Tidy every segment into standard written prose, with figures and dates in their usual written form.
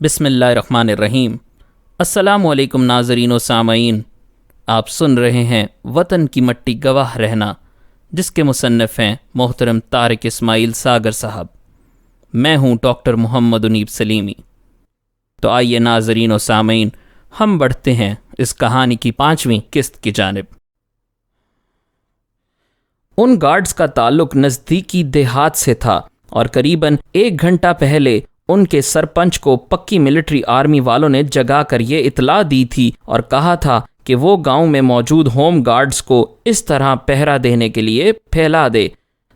بسم اللہ الرحمن الرحیم۔ السلام علیکم ناظرین و سامعین، آپ سن رہے ہیں وطن کی مٹی گواہ رہنا، جس کے مصنف ہیں محترم طارق اسماعیل ساگر صاحب۔ میں ہوں ڈاکٹر محمد انیب سلیمی۔ تو آئیے ناظرین و سامعین، ہم بڑھتے ہیں اس کہانی کی 5ویں قسط کی جانب۔ ان گارڈز کا تعلق نزدیکی دیہات سے تھا اور قریباً 1 گھنٹہ پہلے ان کے سرپنچ کو پکی ملٹری آرمی والوں نے جگا کر یہ اطلاع دی تھی اور کہا تھا کہ وہ گاؤں میں موجود ہوم گارڈز کو اس طرح پہرا دینے کے لیے پھیلا دے۔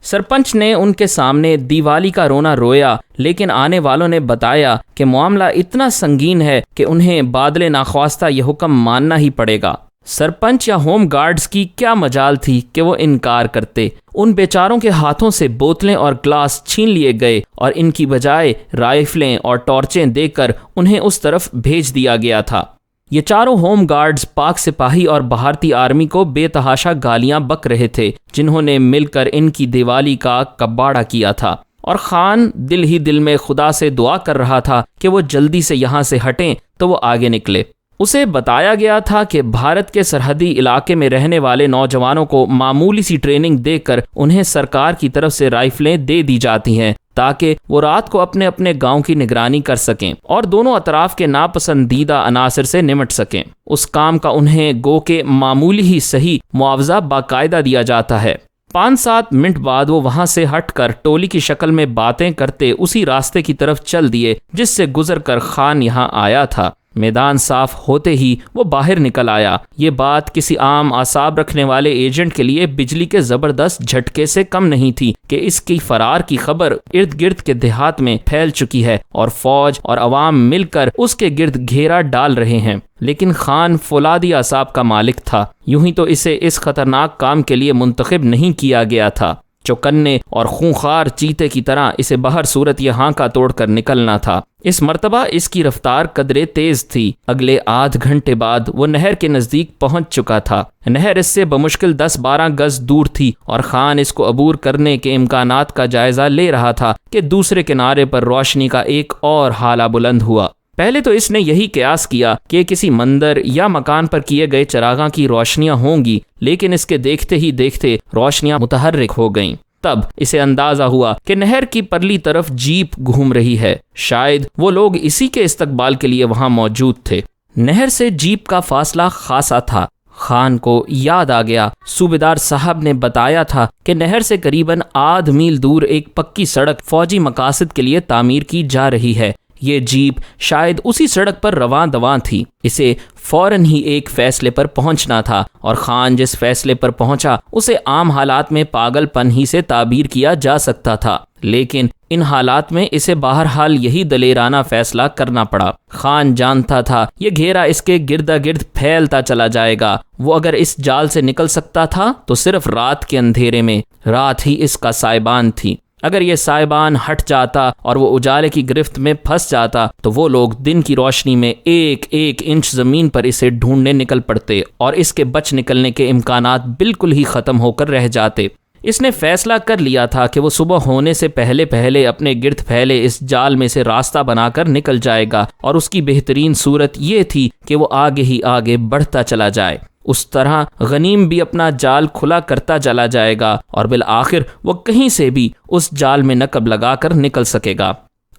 سرپنچ نے ان کے سامنے دیوالی کا رونا رویا، لیکن آنے والوں نے بتایا کہ معاملہ اتنا سنگین ہے کہ انہیں بادل ناخواستہ یہ حکم ماننا ہی پڑے گا۔ سرپنچ یا ہوم گارڈز کی کیا مجال تھی کہ وہ انکار کرتے۔ ان بیچاروں کے ہاتھوں سے بوتلیں اور گلاس چھین لیے گئے اور ان کی بجائے رائفلیں اور ٹارچیں دے کر انہیں اس طرف بھیج دیا گیا تھا۔ یہ چاروں ہوم گارڈز پاک سپاہی اور بھارتی آرمی کو بے تحاشا گالیاں بک رہے تھے، جنہوں نے مل کر ان کی دیوالی کا کباڑہ کیا تھا، اور خان دل ہی دل میں خدا سے دعا کر رہا تھا کہ وہ جلدی سے یہاں سے ہٹیں تو وہ آگے نکلے۔ اسے بتایا گیا تھا کہ بھارت کے سرحدی علاقے میں رہنے والے نوجوانوں کو معمولی سی ٹریننگ دے کر انہیں سرکار کی طرف سے رائفلیں دے دی جاتی ہیں تاکہ وہ رات کو اپنے اپنے گاؤں کی نگرانی کر سکیں اور دونوں اطراف کے ناپسندیدہ عناصر سے نمٹ سکیں۔ اس کام کا انہیں گو کہ معمولی ہی صحیح معاوضہ باقاعدہ دیا جاتا ہے۔ 5-7 منٹ بعد وہ وہاں سے ہٹ کر ٹولی کی شکل میں باتیں کرتے اسی راستے کی طرف چل دیے جس سے گزر کر خان یہاں آیا تھا۔ میدان صاف ہوتے ہی وہ باہر نکل آیا۔ یہ بات کسی عام اعصاب رکھنے والے ایجنٹ کے لیے بجلی کے زبردست جھٹکے سے کم نہیں تھی کہ اس کی فرار کی خبر ارد گرد کے دیہات میں پھیل چکی ہے اور فوج اور عوام مل کر اس کے گرد گھیرا ڈال رہے ہیں۔ لیکن خان فولادی اعصاب کا مالک تھا، یوں ہی تو اسے اس خطرناک کام کے لیے منتخب نہیں کیا گیا تھا۔ چوکنے اور خونخوار چیتے کی طرح اسے بہر صورت یہ ہانکا توڑ کر نکلنا تھا۔ اس مرتبہ اس کی رفتار قدرے تیز تھی۔ اگلے آدھ گھنٹے بعد وہ نہر کے نزدیک پہنچ چکا تھا۔ نہر اس سے بمشکل 10-12 گز دور تھی اور خان اس کو عبور کرنے کے امکانات کا جائزہ لے رہا تھا کہ دوسرے کنارے پر روشنی کا ایک اور ہالہ بلند ہوا۔ پہلے تو اس نے یہی قیاس کیا کہ کسی مندر یا مکان پر کیے گئے چراغاں کی روشنیاں ہوں گی، لیکن اس کے دیکھتے ہی دیکھتے روشنیاں متحرک ہو گئیں۔ تب اسے اندازہ ہوا کہ نہر کی پرلی طرف جیپ گھوم رہی ہے۔ شاید وہ لوگ اسی کے استقبال کے لیے وہاں موجود تھے۔ نہر سے جیپ کا فاصلہ خاصا تھا۔ خان کو یاد آ گیا، صوبیدار صاحب نے بتایا تھا کہ نہر سے قریباً آدھ میل دور ایک پکی سڑک فوجی مقاصد کے لیے تعمیر کی جا رہی ہے۔ یہ جیپ شاید اسی سڑک پر رواں دواں تھی۔ اسے فوراً ہی ایک فیصلے پر پہنچنا تھا، اور خان جس فیصلے پر پہنچا اسے عام حالات میں پاگل پن ہی سے تعبیر کیا جا سکتا تھا، لیکن ان حالات میں اسے بہرحال یہی دلیرانہ فیصلہ کرنا پڑا۔ خان جانتا تھا یہ گھیرا اس کے گردا گرد پھیلتا چلا جائے گا۔ وہ اگر اس جال سے نکل سکتا تھا تو صرف رات کے اندھیرے میں۔ رات ہی اس کا سائبان تھی۔ اگر یہ سائبان ہٹ جاتا اور وہ اجالے کی گرفت میں پھنس جاتا تو وہ لوگ دن کی روشنی میں 1 انچ زمین پر اسے ڈھونڈنے نکل پڑتے اور اس کے بچ نکلنے کے امکانات بالکل ہی ختم ہو کر رہ جاتے۔ اس نے فیصلہ کر لیا تھا کہ وہ صبح ہونے سے پہلے پہلے اپنے گرد پھیلے اس جال میں سے راستہ بنا کر نکل جائے گا، اور اس کی بہترین صورت یہ تھی کہ وہ آگے ہی آگے بڑھتا چلا جائے۔ اس طرح غنیم بھی اپنا جال کھلا کرتا چلا جائے گا اور بالآخر وہ کہیں سے بھی اس جال میں نقب لگا کر نکل سکے گا۔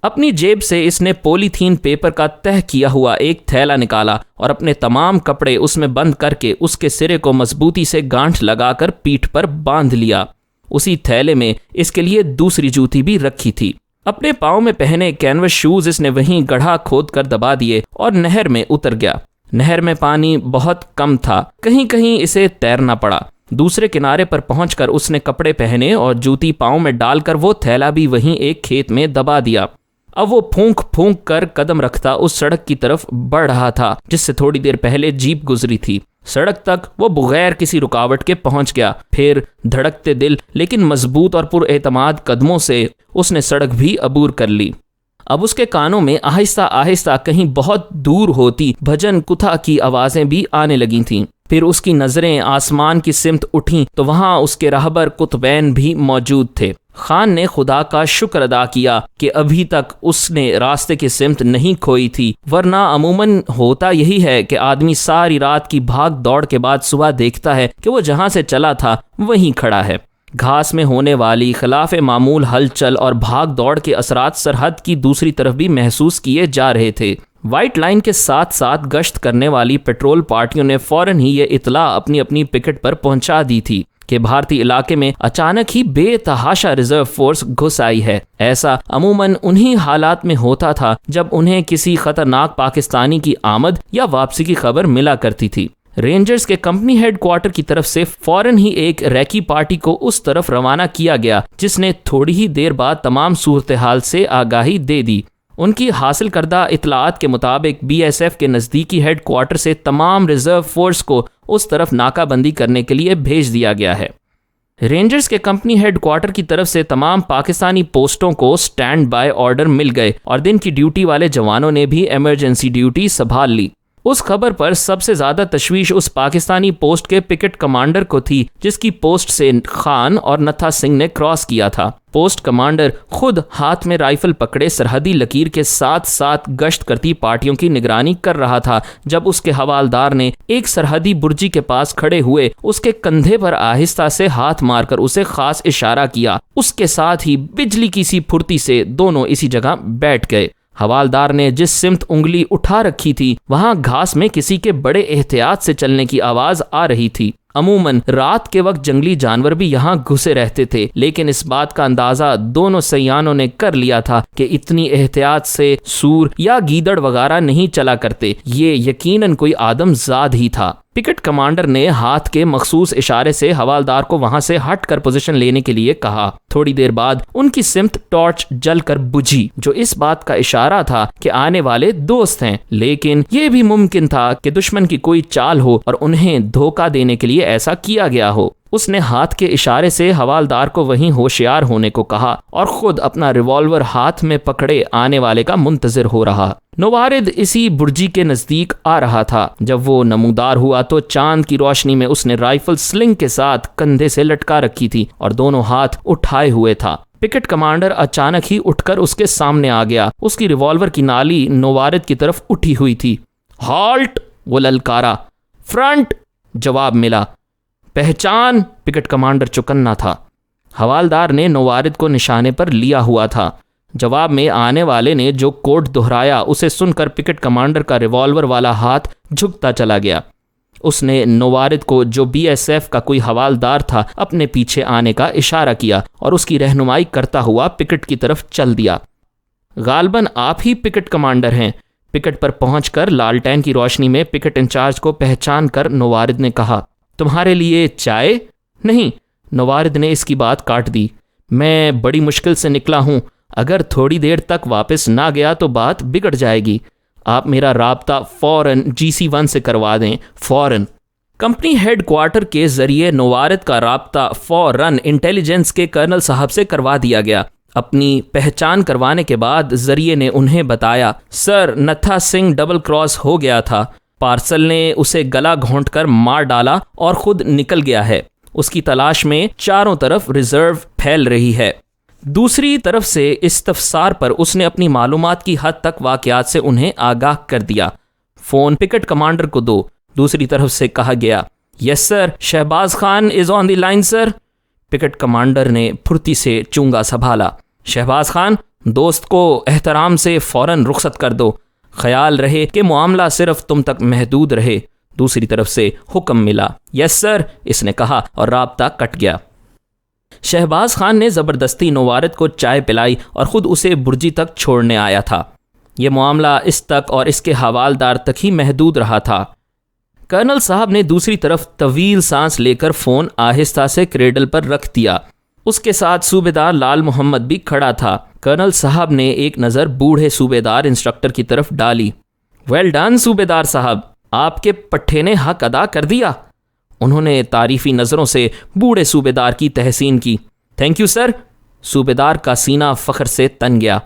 اپنی جیب سے اس نے پولی تھین پیپر کا تہہ کیا ہوا ایک تھیلا نکالا اور اپنے تمام کپڑے اس میں بند کر کے اس کے سرے کو مضبوطی سے گانٹھ لگا کر پیٹھ پر باندھ لیا۔ اسی تھیلے میں اس کے لیے دوسری جوتی بھی رکھی تھی۔ اپنے پاؤں میں پہنے کینوس شوز اس نے وہیں گڑھا کھود کر دبا دیے اور نہر میں اتر گیا۔ نہر میں پانی بہت کم تھا، کہیں کہیں اسے تیرنا پڑا۔ دوسرے کنارے پر پہنچ کر اس نے کپڑے پہنے اور جوتی پاؤں میں ڈال کر وہ تھیلا بھی وہیں ایک کھیت میں دبا دیا۔ اب وہ پھونک پھونک کر قدم رکھتا اس سڑک کی طرف بڑھ رہا تھا جس سے تھوڑی دیر پہلے جیپ گزری تھی۔ سڑک تک وہ بغیر کسی رکاوٹ کے پہنچ گیا۔ پھر دھڑکتے دل لیکن مضبوط اور پر اعتماد قدموں سے اس نے سڑک بھی عبور کر لی۔ اب اس کے کانوں میں آہستہ آہستہ کہیں بہت دور ہوتی بھجن کتھا کی آوازیں بھی آنے لگی تھیں۔ پھر اس کی نظریں آسمان کی سمت اٹھیں تو وہاں اس کے راہبر قطبین بھی موجود تھے۔ خان نے خدا کا شکر ادا کیا کہ ابھی تک اس نے راستے کی سمت نہیں کھوئی تھی، ورنہ عموماً ہوتا یہی ہے کہ آدمی ساری رات کی بھاگ دوڑ کے بعد صبح دیکھتا ہے کہ وہ جہاں سے چلا تھا وہیں کھڑا ہے۔ گھاس میں ہونے والی خلاف معمول ہلچل اور بھاگ دوڑ کے اثرات سرحد کی دوسری طرف بھی محسوس کیے جا رہے تھے۔ وائٹ لائن کے ساتھ ساتھ گشت کرنے والی پیٹرول پارٹیوں نے فوراً ہی یہ اطلاع اپنی اپنی پکٹ پر پہنچا دی تھی کہ بھارتی علاقے میں اچانک ہی بے تحاشا ریزرو فورس گھس آئی ہے۔ ایسا عموماً انہی حالات میں ہوتا تھا جب انہیں کسی خطرناک پاکستانی کی آمد یا واپسی کی خبر ملا کرتی تھی۔ رینجرز کے کمپنی ہیڈ کوارٹر کی طرف سے فوراً ہی ایک ریکی پارٹی کو اس طرف روانہ کیا گیا، جس نے تھوڑی ہی دیر بعد تمام صورتحال سے آگاہی دے دی۔ ان کی حاصل کردہ اطلاعات کے مطابق بی ایس ایف کے نزدیکی ہیڈ کوارٹر سے تمام ریزرو فورس کو اس طرف ناکہ بندی کرنے کے لیے بھیج دیا گیا ہے۔ رینجرز کے کمپنی ہیڈ کوارٹر کی طرف سے تمام پاکستانی پوسٹوں کو سٹینڈ بائی آرڈر مل گئے اور دن کی ڈیوٹی والے جوانوں نے بھی ایمرجنسی ڈیوٹی سنبھال لی۔ اس خبر پر سب سے زیادہ تشویش اس پاکستانی پوسٹ کے پکٹ کمانڈر کو تھی جس کی پوسٹ سے خان اور نتھا سنگھ نے کراس کیا تھا۔ پوسٹ کمانڈر خود ہاتھ میں رائفل پکڑے سرحدی لکیر کے ساتھ ساتھ گشت کرتی پارٹیوں کی نگرانی کر رہا تھا جب اس کے حوالدار نے ایک سرحدی برجی کے پاس کھڑے ہوئے اس کے کندھے پر آہستہ سے ہاتھ مار کر اسے خاص اشارہ کیا۔ اس کے ساتھ ہی بجلی کی سی پھرتی سے دونوں اسی جگہ بیٹھ گئے۔ حوالدار نے جس سمت انگلی اٹھا رکھی تھی وہاں گھاس میں کسی کے بڑے احتیاط سے چلنے کی آواز آ رہی تھی۔ عموماً رات کے وقت جنگلی جانور بھی یہاں گھسے رہتے تھے، لیکن اس بات کا اندازہ دونوں سیانوں نے کر لیا تھا کہ اتنی احتیاط سے سور یا گیدڑ وغیرہ نہیں چلا کرتے، یہ یقیناً کوئی آدم زاد ہی تھا۔ پکٹ کمانڈر نے ہاتھ کے مخصوص اشارے سے حوالدار کو وہاں سے ہٹ کر پوزیشن لینے کے لیے کہا۔ تھوڑی دیر بعد ان کی سمت ٹارچ جل کر بجھی، جو اس بات کا اشارہ تھا کہ آنے والے دوست ہیں، لیکن یہ بھی ممکن تھا کہ دشمن کی کوئی چال ہو اور انہیں دھوکہ دینے کے لیے ایسا کیا گیا ہو۔ اس نے ہاتھ کے اشارے سے حوالدار کو وہیں ہوشیار ہونے کو کہا اور خود اپنا ریوالور ہاتھ میں پکڑے آنے والے کا منتظر ہو رہا۔ نوارد اسی برجی کے نزدیک آ رہا تھا۔ جب وہ نمودار ہوا تو چاند کی روشنی میں اس نے رائفل سلنگ کے ساتھ کندھے سے لٹکا رکھی تھی اور دونوں ہاتھ اٹھائے ہوئے تھا۔ پکٹ کمانڈر اچانک ہی اٹھ کر اس کے سامنے آ گیا۔ اس کی ریوالور کی نالی نوارد کی طرف اٹھی ہوئی تھی۔ ہالٹ، وہ للکارا۔ فرنٹ، جواب ملا۔ پہچان، پکٹ کمانڈر چکنا تھا۔ حوالدار نے نوارد کو نشانے پر لیا ہوا تھا۔ جواب میں آنے والے نے جو کوڈ دہرایا اسے سن کر پکٹ کمانڈر کا ریوالور والا ہاتھ جھکتا چلا گیا۔ اس نے نوارد کو، جو بی ایس ایف کا کوئی حوالدار تھا، اپنے پیچھے آنے کا اشارہ کیا اور اس کی رہنمائی کرتا ہوا پکٹ کی طرف چل دیا۔ غالباً آپ ہی پکٹ کمانڈر ہیں۔ پکٹ پر پہنچ کر لالٹین کی روشنی میں پکٹ انچارج کو پہچان کر نوارد نے کہا، تمہارے لیے چائے؟ نہیں، نوارد نے اس کی بات کاٹ دی، میں بڑی مشکل سے نکلا ہوں، اگر تھوڑی دیر تک واپس نہ گیا تو بات بگڑ جائے گی۔ آپ میرا رابطہ فوراً GC1 سے کروا دیں، فوراً۔ کمپنی ہیڈ کوارٹر کے ذریعے نوارد کا رابطہ فوراً انٹیلیجنس کے کرنل صاحب سے کروا دیا گیا۔ اپنی پہچان کروانے کے بعد ذریعے نے انہیں بتایا، سر نتھا سنگھ ڈبل کراس ہو گیا تھا، پارسل نے اسے گلا گھونٹ کر مار ڈالا اور خود نکل گیا ہے۔ اس کی تلاش میں چاروں طرف ریزرو پھیل رہی ہے۔ دوسری طرف سے استفسار پر اس نے اپنی معلومات کی حد تک واقعات سے انہیں آگاہ کر دیا۔ فون پکٹ کمانڈر کو دو، دوسری طرف سے کہا گیا۔ یس سر، شہباز خان از آن دی لائن سر۔ پکٹ کمانڈر نے پھرتی سے چونگا سنبھالا۔ شہباز خان، دوست کو احترام سے فوراً رخصت کر دو، خیال رہے کہ معاملہ صرف تم تک محدود رہے۔ دوسری طرف سے حکم ملا۔ یس سر، اس نے کہا اور رابطہ کٹ گیا۔ شہباز خان نے زبردستی نوارد کو چائے پلائی اور خود اسے برجی تک چھوڑنے آیا تھا۔ یہ معاملہ اس تک اور اس کے حوالدار تک ہی محدود رہا تھا۔ کرنل صاحب نے دوسری طرف طویل سانس لے کر فون آہستہ سے کریڈل پر رکھ دیا۔ اس کے ساتھ صوبیدار لال محمد بھی کھڑا تھا۔ کرنل صاحب نے ایک نظر بوڑھے صوبیدار انسٹرکٹر کی طرف ڈالی۔ ویل ڈن صوبیدار صاحب، آپ کے پٹھے نے حق ادا کر دیا۔ انہوں نے تعریفی نظروں سے بوڑھے صوبیدار کی تحسین کی۔ Thank you sir. صوبیدار کا سینہ فخر سے تن گیا۔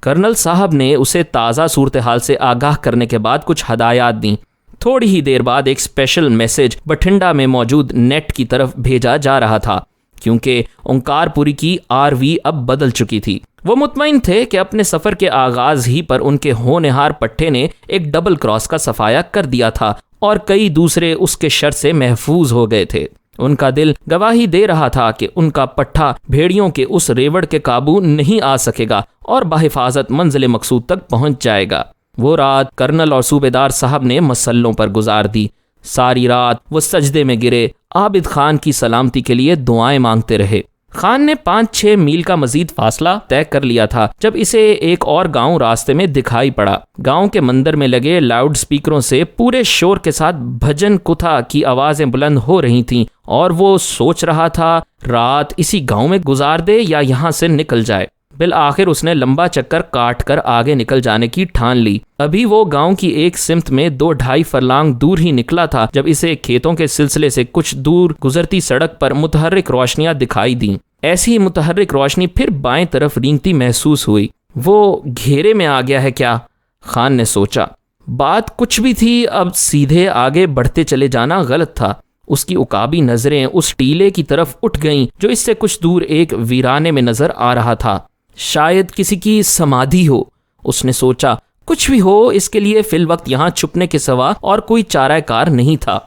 کرنل صاحب نے اسے تازہ صورتحال سے آگاہ کرنے کے بعد کچھ ہدایات دیں۔ تھوڑی ہی دیر بعد ایک اسپیشل میسج بٹھنڈا میں موجود نیٹ کی طرف بھیجا جا رہا تھا۔ کیونکہ اومکار پوری کی RV اب بدل چکی تھی۔ وہ مطمئن تھے کہ اپنے سفر کے آغاز ہی پر ان کے ہونہار پٹھے نے ایک ڈبل کراس کا صفایا کر دیا تھا اور کئی دوسرے اس کے شر سے محفوظ ہو گئے تھے۔ ان کا دل گواہی دے رہا تھا کہ ان کا پٹھا بھیڑیوں کے اس ریوڑ کے قابو نہیں آ سکے گا اور بحفاظت منزل مقصود تک پہنچ جائے گا۔ وہ رات کرنل اور صوبیدار صاحب نے مسلوں پر گزار دی۔ ساری رات وہ سجدے میں گرے عابد خان کی سلامتی کے لیے دعائیں مانگتے رہے۔ خان نے 5-6 میل کا مزید فاصلہ طے کر لیا تھا جب اسے ایک اور گاؤں راستے میں دکھائی پڑا۔ گاؤں کے مندر میں لگے لاؤڈ سپیکروں سے پورے شور کے ساتھ بھجن کتھا کی آوازیں بلند ہو رہی تھیں اور وہ سوچ رہا تھا رات اسی گاؤں میں گزار دے یا یہاں سے نکل جائے۔ بالآخر اس نے لمبا چکر کاٹ کر آگے نکل جانے کی ٹھان لی۔ ابھی وہ گاؤں کی ایک سمت میں 2-2.5 فرلانگ دور ہی نکلا تھا جب اسے کھیتوں کے سلسلے سے کچھ دور گزرتی سڑک پر متحرک روشنیاں دکھائی دیں۔ ایسی ہی متحرک روشنی پھر بائیں طرف رینگتی محسوس ہوئی۔ وہ گھیرے میں آ گیا ہے کیا؟ خان نے سوچا۔ بات کچھ بھی تھی، اب سیدھے آگے بڑھتے چلے جانا غلط تھا۔ اس کی عقابی نظریں اس ٹیلے کی طرف اٹھ گئیں جو اس سے کچھ دور ایک ویرانے میں نظر آ رہا تھا۔ شاید کسی کی سمادھی ہو، اس نے سوچا۔ کچھ بھی ہو، اس کے لیے فی الوقت یہاں چھپنے کے سوا اور کوئی چارہ کار نہیں تھا۔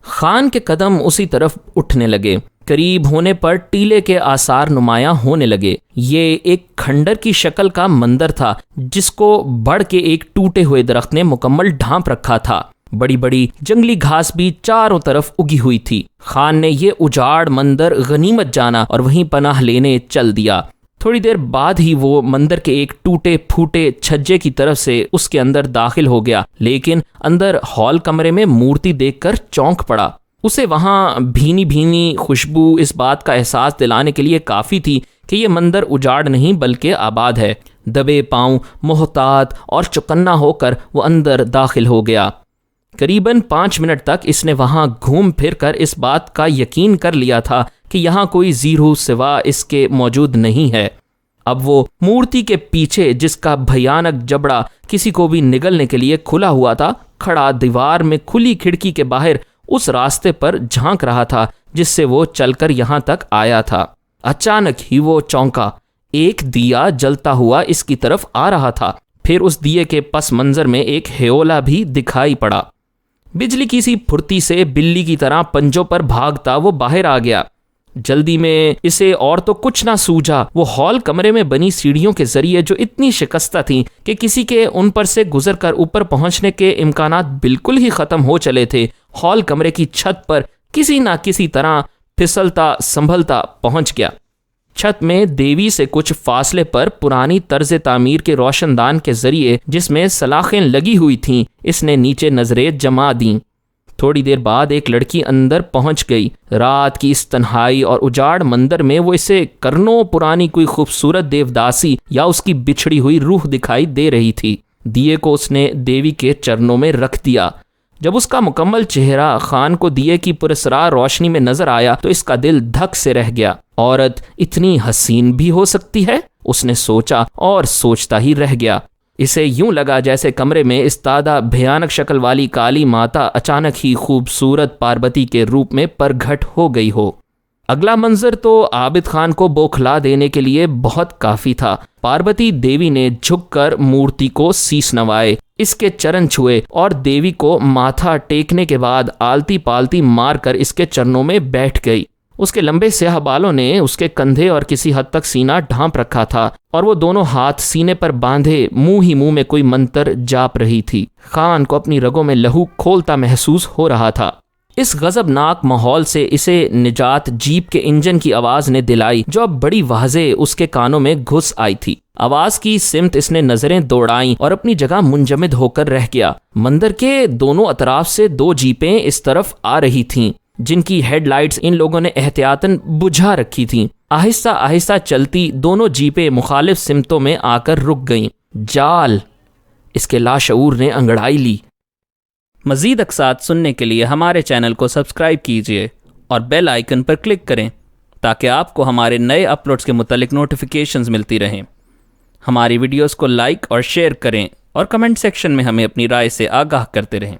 خان کے قدم اسی طرف اٹھنے لگے۔ قریب ہونے پر ٹیلے کے آثار نمایاں ہونے لگے۔ یہ ایک کھنڈر کی شکل کا مندر تھا جس کو بڑھ کے ایک ٹوٹے ہوئے درخت نے مکمل ڈھانپ رکھا تھا۔ بڑی بڑی جنگلی گھاس بھی چاروں طرف اگی ہوئی تھی۔ خان نے یہ اجاڑ مندر غنیمت جانا اور وہیں پناہ لینے چل دیا۔ تھوڑی دیر بعد ہی وہ مندر کے ایک ٹوٹے پھوٹے چھجے کی طرف سے اس کے اندر داخل ہو گیا، لیکن اندر ہال کمرے میں مورتی دیکھ کر چونک پڑا۔ اسے وہاں بھینی بھینی خوشبو اس بات کا احساس دلانے کے لیے کافی تھی کہ یہ مندر اجاڑ نہیں بلکہ آباد ہے۔ دبے پاؤں، محتاط اور چوکنا ہو کر وہ اندر داخل ہو گیا۔ قریباً 5 منٹ تک اس نے وہاں گھوم پھر کر اس بات کا یقین کر لیا تھا کہ یہاں کوئی زیرو سوا اس کے موجود نہیں ہے۔ اب وہ مورتی کے پیچھے، جس کا بھیانک جبڑا کسی کو بھی نگلنے کے لیے کھلا ہوا تھا، کھڑا دیوار میں کھلی کھڑکی کے باہر اس راستے پر جھانک رہا تھا جس سے وہ چل کر یہاں تک آیا تھا۔ اچانک ہی وہ چونکا۔ ایک دیا جلتا ہوا اس کی طرف آ رہا تھا۔ پھر اس دیے کے پس منظر میں ایک ہیولا بھی دکھائی پڑا۔ بجلی کی سی پھرتی سے بلی کی طرح پنجوں پر بھاگتا وہ باہر آ گیا۔ جلدی میں اسے اور تو کچھ نہ سوجھا۔ وہ ہال کمرے میں بنی سیڑھیوں کے ذریعے، جو اتنی شکستہ تھیں کہ کسی کے ان پر سے گزر کر اوپر پہنچنے کے امکانات بالکل ہی ختم ہو چلے تھے، ہال کمرے کی چھت پر کسی نہ کسی طرح پھسلتا سنبھلتا پہنچ گیا۔ چھت میں دیوی سے کچھ فاصلے پر پرانی طرز تعمیر کے روشن دان کے ذریعے، جس میں سلاخیں لگی ہوئی تھیں، اس نے نیچے نظریں جما دیں۔ تھوڑی دیر بعد ایک لڑکی اندر پہنچ گئی۔ رات کی اس تنہائی اور اجاڑ مندر میں وہ اسے کرنوں پرانی کوئی خوبصورت دیوداسی یا اس کی بچھڑی ہوئی روح دکھائی دے رہی تھی۔ دیے کو اس نے دیوی کے چرنوں میں رکھ دیا۔ جب اس کا مکمل چہرہ خان کو دیے کی پراسرار روشنی میں نظر آیا تو اس کا دل دھک سے رہ گیا۔ عورت اتنی حسین بھی ہو سکتی ہے، اس نے سوچا اور سوچتا ہی رہ گیا۔ اسے یوں لگا جیسے کمرے میں استادہ بھیانک شکل والی کالی ماتا اچانک ہی خوبصورت پاربتی کے روپ میں پرگھٹ ہو گئی ہو۔ اگلا منظر تو عابد خان کو بوکھلا دینے کے لیے بہت کافی تھا۔ پاربتی دیوی نے جھک کر مورتی کو سیس نوائے، اس کے چرن چھوئے اور دیوی کو ماتھا ٹیکنے کے بعد آلتی پالتی مار کر اس کے چرنوں میں بیٹھ گئی۔ اس کے لمبے سیاہ بالوں نے اس کے کندھے اور کسی حد تک سینہ ڈھانپ رکھا تھا اور وہ دونوں ہاتھ سینے پر باندھے منہ ہی منہ میں کوئی منتر جاپ رہی تھی۔ خان کو اپنی رگوں میں لہو کھولتا محسوس ہو رہا تھا۔ اس غضبناک ماحول سے اسے نجات جیپ کے انجن کی آواز نے دلائی جو اب بڑی واضح اس کے کانوں میں گھس آئی تھی۔ آواز کی سمت اس نے نظریں دوڑائیں اور اپنی جگہ منجمد ہو کر رہ گیا۔ مندر کے دونوں اطراف سے 2 جیپیں اس طرف آ رہی تھیں جن کی ہیڈ لائٹس ان لوگوں نے احتیاطاً بجھا رکھی تھیں۔ آہستہ آہستہ چلتی دونوں جیپیں مخالف سمتوں میں آ کر رک گئیں۔ جال! اس کے لاشعور نے انگڑائی لی۔ مزید اقساط سننے کے لیے ہمارے چینل کو سبسکرائب کیجیے اور بیل آئیکن پر کلک کریں تاکہ آپ کو ہمارے نئے اپلوڈز کے متعلق نوٹیفیکیشنز ملتی رہیں۔ ہماری ویڈیوز کو لائک اور شیئر کریں اور کمنٹ سیکشن میں ہمیں اپنی رائے سے آگاہ کرتے رہیں۔